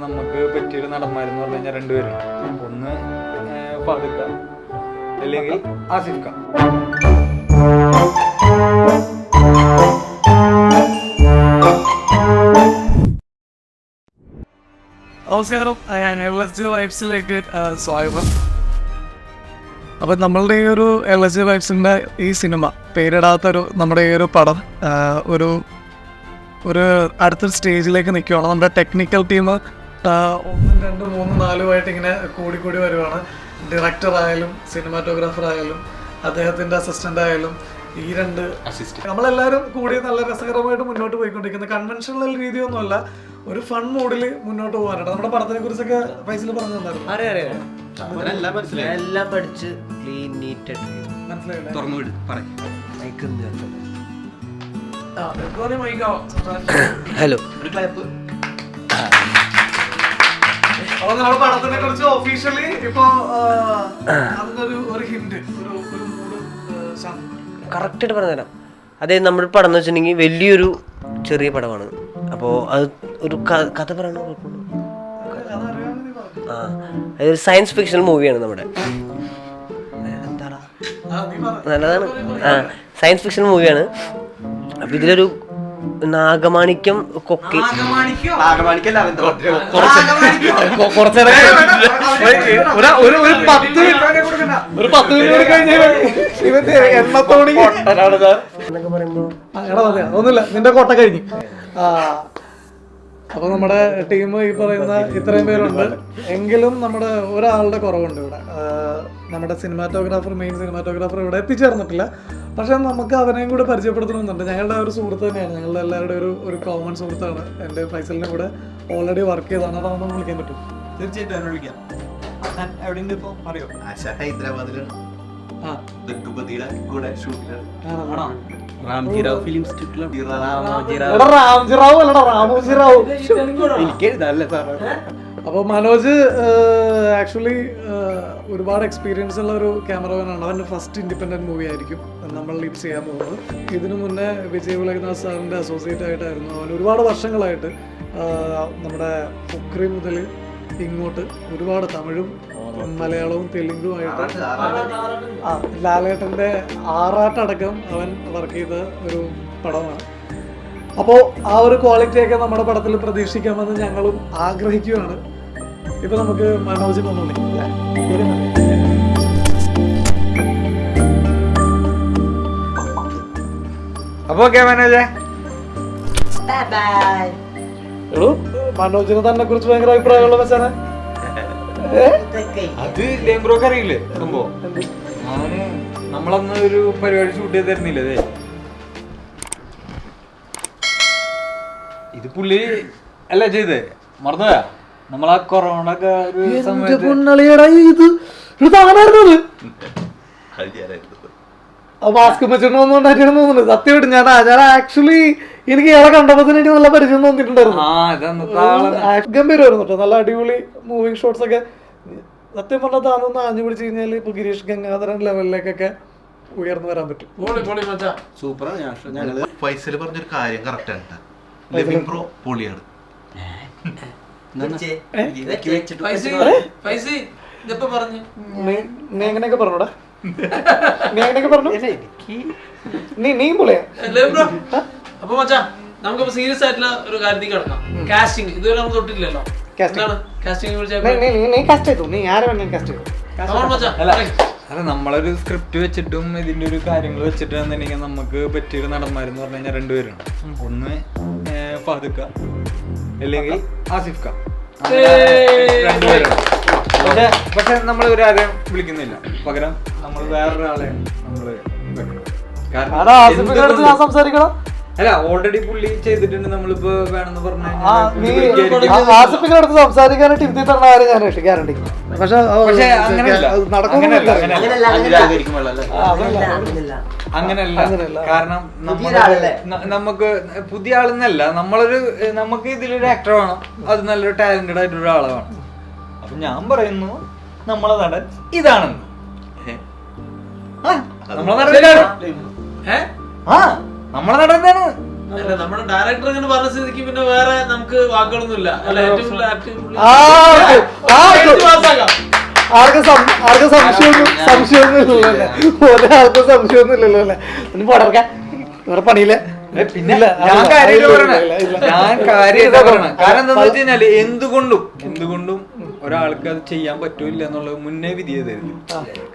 നമുക്ക് പറ്റിയൊരു നടന്മാരെന്ന് പറഞ്ഞു കഴിഞ്ഞാൽ രണ്ടുപേരുണ്ട്. ഒന്ന് ഫാദിക്ക അല്ലെങ്കിൽ ആസിഫ് ഖാൻ. നമസ്കാരം, ഞാൻ എൽഎസ്ജി വൈബ്സിലേക്ക് സ്വാഗതം. അപ്പം നമ്മളുടെ ഈ ഒരു എൽഎസ്ജി വൈബ്സിൻ്റെ ഈ സിനിമ പേരിടാത്തൊരു നമ്മുടെ ഈ ഒരു പടം ഒരു അടുത്തൊരു സ്റ്റേജിലേക്ക് നിൽക്കുകയാണ്. നമ്മുടെ ടെക്നിക്കൽ ടീം 1, 2, 3, 4 ഇങ്ങനെ കൂടി വരുവാണ്. ഡയറക്ടർ ആയാലും സിനിമാറ്റോഗ്രാഫർ ആയാലും അദ്ദേഹത്തിൻ്റെ അസിസ്റ്റൻ്റ് ആയാലും ഈ 2 നമ്മളെല്ലാവരും കൂടി നല്ല രസകരമായിട്ട് മുന്നോട്ട് പോയിക്കൊണ്ടിരിക്കുന്നത്. കൺവെൻഷണൽ രീതിയൊന്നുമല്ല, ഒരു ഫൺ മൂഡിൽ മുന്നോട്ട് പോകാനായിട്ട്. നമ്മുടെ പടത്തിനെ കുറിച്ചൊക്കെ ഫൈസൽ പറഞ്ഞു തന്നായിരുന്നു. ഹലോ, അപ്പൊ നമ്മുടെ പടത്തിനെ കുറിച്ച് ഒഫീഷ്യലി ഇപ്പൊ ഒരു ഹിന്റ് കറക്റ്റായിട്ട് പറഞ്ഞുതരാം. അതായത് നമ്മുടെ പടം എന്ന് വെച്ചിട്ടുണ്ടെങ്കിൽ വലിയൊരു ചെറിയ പടമാണ്. അപ്പോൾ അത് ഒരു കഥ പറയണ അതൊരു സയൻസ് ഫിക്ഷണൽ മൂവിയാണ് നമ്മുടെ. എന്താടാ നല്ലതാണ്. സയൻസ് ഫിക്ഷണൽ മൂവിയാണ്. അപ്പൊ ഇതിലൊരു നാഗമാണിക്യം കൊക്കി എന്നൊക്കെ പറയുമ്പോ ഒന്നുമില്ല, നിന്റെ കോട്ട കഴിഞ്ഞു. അപ്പൊ നമ്മുടെ ടീം ഈ പറയുന്ന ഇത്രയും പേരുണ്ട്. എങ്കിലും നമ്മുടെ ഒരാളുടെ കുറവുണ്ട് ഇവിടെ. നമ്മുടെ മെയിൻ സിനിമാറ്റോഗ്രാഫർ ഇവിടെ എത്തിച്ചേർന്നിട്ടില്ല. പക്ഷെ നമുക്ക് അവനെയും കൂടെ പരിചയപ്പെടുത്തണമെന്നുണ്ട്. ഞങ്ങളുടെ ഒരു സുഹൃത്ത് തന്നെയാണ്, ഞങ്ങളുടെ എല്ലാവരുടെയും ഒരു കോമൺ സുഹൃത്താണ്. എൻ്റെ ഫൈസലിനെ കൂടെ ഓൾറെഡി വർക്ക് ചെയ്താണ്. അതൊന്നും വിളിക്കാൻ പറ്റും? തീർച്ചയായിട്ടും വിളിക്കാം. റാംജിറാവു അല്ലടാ, റാമോജിറാവു. അപ്പോൾ മനോജ് ആക്ച്വലി ഒരുപാട് എക്സ്പീരിയൻസ് ഉള്ള ഒരു ക്യാമറമാനാണ്. അവൻ്റെ ഫസ്റ്റ് ഇൻഡിപെൻഡൻറ്റ് മൂവി ആയിരിക്കും നമ്മൾ ഇത് ചെയ്യാൻ പോകുന്നത്. ഇതിനു മുന്നേ വിജയ് വിളയനാഥ് സാറിൻ്റെ അസോസിയേറ്റ് ആയിട്ടായിരുന്നു അവൻ ഒരുപാട് വർഷങ്ങളായിട്ട്. നമ്മുടെ ഫുക്രി മുതൽ ഇങ്ങോട്ട് ഒരുപാട് തമിഴും മലയാളവും തെലുങ്കുമായിട്ട് ലാലേട്ടൻ്റെ ആറാട്ടടക്കം അവൻ വർക്ക് ചെയ്ത ഒരു പടമാണ്. അപ്പോൾ ആ ഒരു ക്വാളിറ്റിയൊക്കെ നമ്മുടെ പടത്തിൽ പ്രതീക്ഷിക്കാമെന്ന് ഞങ്ങളും ആഗ്രഹിക്കുകയാണ്. ഇപ്പൊ നമുക്ക് മനോജിനെ ഒന്ന് വിളിക്കാം. അപ്പൊ ഓക്കെ മനോജേ. മനോജിനെ തന്നെ കുറിച്ച് ഭയങ്കര അഭിപ്രായമുള്ള വെച്ചാണ്. അത് ലേംബ്രോക്ക് അറിയില്ലേ സംഭവം? നമ്മളന്ന് ഒരു പരിപാടി ഷൂട്ട് ചെയ്തിരുന്നില്ലേ? അതെ, ഇത് പുള്ളി അല്ല ചെയ്തേ, മറന്നുപോയാ? നമ്മളാ കൊറോണ ഒക്കെ മാസ്ക് വെച്ചിട്ടുണ്ടായിരുന്നു. സത്യമായിട്ട് ഞാൻ ആക്ച്വലി എനിക്ക് ഇയാളെ കണ്ടപ്പോ തന്നെ എനിക്ക് നല്ല പരിചയം തോന്നിയിട്ടുണ്ടായിരുന്നു. ഗംഭീരമായിരുന്നു കേട്ടോ, നല്ല അടിപൊളി മൂവിങ് ഷോട്ട്സ് ഒക്കെ. സത്യം പറഞ്ഞാൽ താനൊന്ന് ആഞ്ഞു പിടിച്ച് കഴിഞ്ഞാൽ ഇപ്പൊ ഗിരീഷ് ഗംഗാധരൻ ലെവലിലേക്കൊക്കെ ഉയർന്നു വരാൻ പറ്റും. സൂപ്പറാണ്. ഫൈസൽ പറഞ്ഞൊരു കാര്യം കറക്റ്റാണ്. ലിവിംഗ് പ്രോ പൊളിയാണ്. നീ എങ്ങനെയൊക്കെ പറഞ്ഞോടാ, നീ എങ്ങനെയൊക്കെ പറഞ്ഞു, നീ പൊളിയാ. അപ്പൊ മച്ചാ, നമുക്ക് സീരിയസ് ആയിട്ടുള്ള ഒരു കാര്യത്തിൽ കിടക്കാം. കാസ്റ്റിംഗ് ഇതുവരെ നമ്മൾ തൊട്ടില്ലല്ലോ. അല്ല, നമ്മളൊരു സ്ക്രിപ്റ്റ് വെച്ചിട്ടും ഇതിന്റെ ഒരു കാര്യങ്ങൾ വെച്ചിട്ടുണ്ടെന്നുണ്ടെങ്കിൽ നമുക്ക് പറ്റിയൊരു നടന്മാരെന്ന് പറഞ്ഞു കഴിഞ്ഞാൽ രണ്ടുപേരുണ്ട്. ഒന്ന് ഫാദിക്ക അല്ലെങ്കിൽ ആസിഫ് ഖാൻ. രണ്ടുപേരുണ്ട്. പക്ഷെ നമ്മൾ ഒരാരെയും വിളിക്കുന്നില്ല, പകരം നമ്മൾ വേറൊരാളെയാണ് നമ്മള് സംസാരിക്കണം. അല്ല, ഓൾറെഡി പുള്ളി ചെയ്തിട്ടുണ്ട്. നമ്മളിപ്പോ വേണമെന്ന് പറഞ്ഞു ആസിഫിനടുത്ത് സംസാരിക്കാനായിട്ട് ഇരുത്തി തന്ന കാര്യം ഞാൻ ഗ്യാരണ്ടി. പക്ഷെ അങ്ങനെയല്ല. കാരണം നമുക്ക് പുതിയ ആളെന്നല്ല, നമുക്ക് ഇതിലൊരു ആക്ടർ വേണം. അത് നല്ലൊരു ടാലന്റഡ് ആയിട്ടൊരു ഒരാളെ വേണം. അപ്പൊ ഞാൻ പറയുന്നു നമ്മളെ നടൻ ഇതാണെന്ന്. നമ്മളെ നടൻ നമ്മളെ നടൻ അല്ല നമ്മുടെ ഡയറക്ടർ ഇങ്ങനെ പറഞ്ഞ സ്ഥിതിക്ക് പിന്നെ വേറെ നമുക്ക് വാക്കുകളൊന്നുമില്ല. അല്ല ഏറ്റവും കൂടുതൽ active പുള്ളി. പാസ്സാക്കാം. ആർക്കും സംശയമൊന്നും ഇല്ലല്ലേ? ഒരാൾക്കും സംശയമൊന്നും ഇല്ലല്ലോ അല്ലേ? ഒന്ന് പടർക്കാൻ വേറെ പണിയില്ല. പിന്നെ ഞാൻ കാര്യമായിട്ട് പറയണ കാരണം എന്താന്ന് വെച്ച് കഴിഞ്ഞാല് എന്തുകൊണ്ടും ഒരാൾക്ക് അത് ചെയ്യാൻ പറ്റൂല എന്നുള്ളത് മുന്നേ വിധി ചെയ്തായിരുന്നു.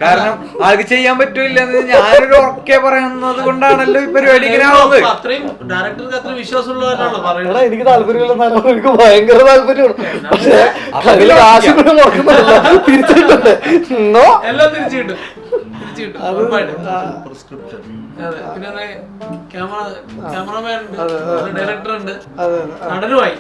കാരണം ആൾക്ക് ചെയ്യാൻ പറ്റൂല എന്ന് ഞാനൊരു ഉറക്കെ പറയുന്നത് കൊണ്ടാണല്ലോ ഈ പരിപാടി ഇങ്ങനെ ആവുന്നത്. അത്രയും ഡയറക്ടർക്ക് അത്രയും വിശ്വാസമുള്ളവരാണല്ലോ പറയുന്നത്. എനിക്ക് താല്പര്യമില്ലെന്നാലും എനിക്ക് ഭയങ്കര താല്പര്യമാണ്. പക്ഷേ തിരിച്ചിട്ടുണ്ട് എല്ലാം തിരിച്ചു കിട്ടും. അതെ. പിന്നെ ക്യാമറമാൻ ഉണ്ട്, ഡയറക്ടർ ഉണ്ട്, നടനുമായി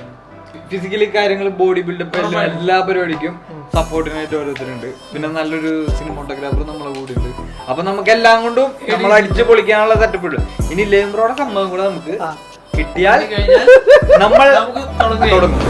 ഫിസിക്കലി കാര്യങ്ങൾ ബോഡി ബിൽഡപ്പ് എല്ലാ പരിപാടിക്കും സപ്പോർട്ടിനായിട്ട് ഓരോരുത്തരുണ്ട്. പിന്നെ നല്ലൊരു സിനിമോട്ടോഗ്രാഫർ നമ്മളെ കൂടെ ഉണ്ട്. അപ്പൊ നമുക്ക് എല്ലാം കൊണ്ടും നമ്മൾ അടിച്ചു പൊളിക്കാനുള്ള സെറ്റപ്പ് ഉണ്ട്. ഇനി ലേംബ്രോയുടെ സംഭവം കൂടെ നമുക്ക് കിട്ടിയാൽ നമ്മൾ തുടങ്ങും.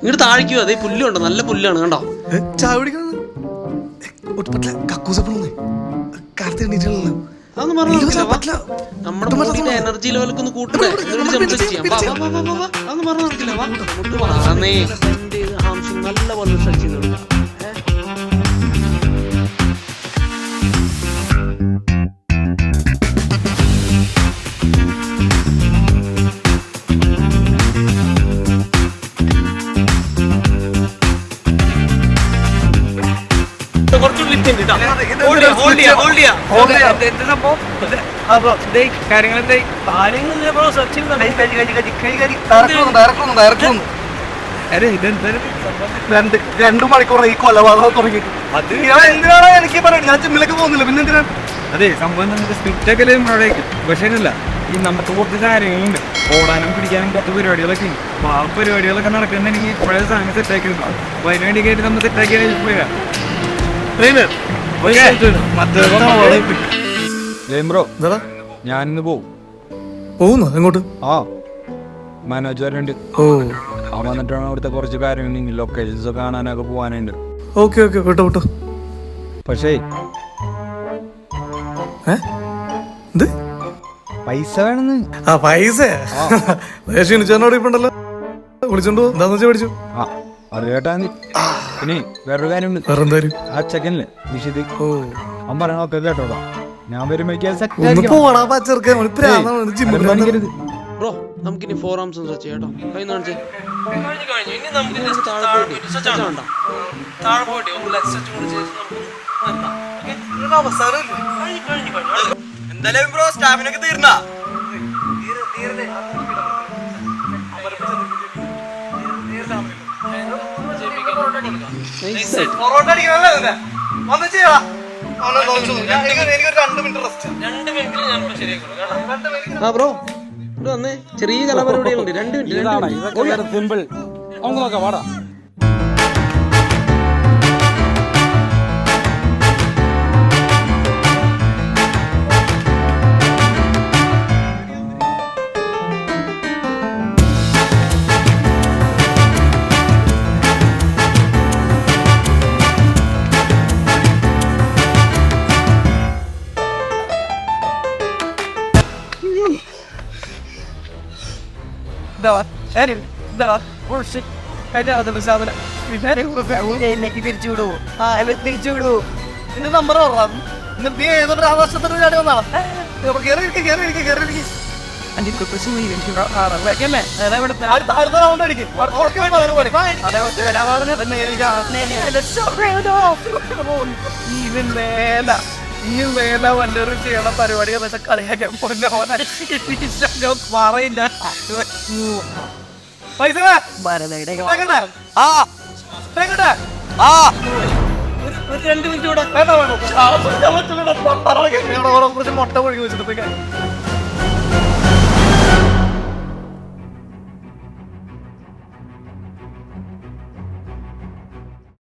ഇങ്ങോട്ട് താഴേക്കോ. അതേ പുല്ലുണ്ടോ, നല്ല പുല്ലാണ് കണ്ടോ. ചായ കുടിക്കണം കക്കൂസപ്പണേ കാലത്ത് എണീറ്റുള്ളൂ. അതൊന്നും പറഞ്ഞില്ല. നമ്മുടെ ബോഡിയുടെ എനർജി ലെവലൊക്കെ ഒന്ന് കൂട്ടണേ. അതൊന്നും പറഞ്ഞു നടക്കില്ല. നല്ല പോലെ സ്ട്രെച്ച് ചെയ്ത് കൊടുക്കാം. രണ്ടു മണിക്കൂർ ഈ കൊലപാതകം തുടങ്ങിയിട്ട് അത് എന്തിനാണോ എനിക്ക് പറയാം. ഞാൻ ജിമ്മിലേക്ക് പോകുന്നില്ല, പിന്നെ എന്തിനാണ്? അതെ, സംഭവം നമുക്ക് സ്ക്രിപ്റ്റ് ഒക്കെ അവിടേക്ക്. പക്ഷേ അല്ല, ഈ നമുക്ക് കുറച്ച് കാര്യങ്ങളുണ്ട്, ഓടാനും പിടിക്കാനും കുറച്ച് പരിപാടികളൊക്കെ ഉണ്ട്. അപ്പൊ ആ പരിപാടികളൊക്കെ നടക്കുന്നുണ്ടെങ്കിൽ ഇപ്പോഴേ സാധനം സെറ്റാക്കി എടുക്കണം. അപ്പൊ അതിന് വേണ്ടി കയറ്റി നമ്മൾ സെറ്റാക്കിയാൽ ബ്രോ ഞാനിന്ന് പോകുന്നു എങ്ങോട്ട്? ആ മനോജ് വരുന്നുണ്ട്. ഓ ആ വന്നിട്ടാണ് അവിടുത്തെ കുറച്ച് കാര്യങ്ങൾ ലൊക്കേഷൻസ് ഒക്കെ കാണാനൊക്കെ പോകാനുണ്ട്. ഓക്കെ ഓക്കെ വിട്ടോ വിട്ടോ. പക്ഷേ എന്ത് പൈസ വേണമെന്ന്. ആ പൈസ ക്ഷണിച്ചോട് ഇപ്പണ്ടല്ലോ, വിളിച്ചോണ്ടോ എന്താന്ന് വെച്ചാൽ മേടിച്ചു. ആ അത് കേട്ടാ മതി. പിന്നെ വേറൊരു കാര്യമുണ്ട്. വേറെന്തായാലും ആ ചെക്കനില്ലേ വിശദി, അവൻ പറയണൊക്കെ കേട്ടോടാ. ഞാൻ വരുമ്പോഴേക്കും ബ്രോ നമുക്കിനി ഫോർ ആംസ് സെർച്ച് ചെയ്യാം കേട്ടോ. കഴിഞ്ഞു ഇനി നമുക്ക് താഴെ പോയിട്ട് എന്തായാലും ബ്രോ സ്റ്റാമിനൊക്കെ തീർന്നാ? ബ്രോ വന്നേ, ചെറിയ കലാപരിപാടികളുണ്ട്. 2 മിനിറ്റ് സിമ്പിൾ നോക്കാം വാടാ. തിരിച്ചു വിടുവോ തിരിച്ചു വിടുവോ നിന്റെ നമ്പർ പറയാം നീ ഏതൊരു ആവശ്യത്തിന് ചാടി വന്നാണ് ഈ വേല വല്ലൊരു ചെയ്യണ പരിപാടി കളിയാക്കാൻ പറയില്ല പൈസ ഒരു 2 മിനിറ്റ് കൂടെ വേണ്ട വേണം മുട്ട ഒഴുകി വെച്ചിട്ട്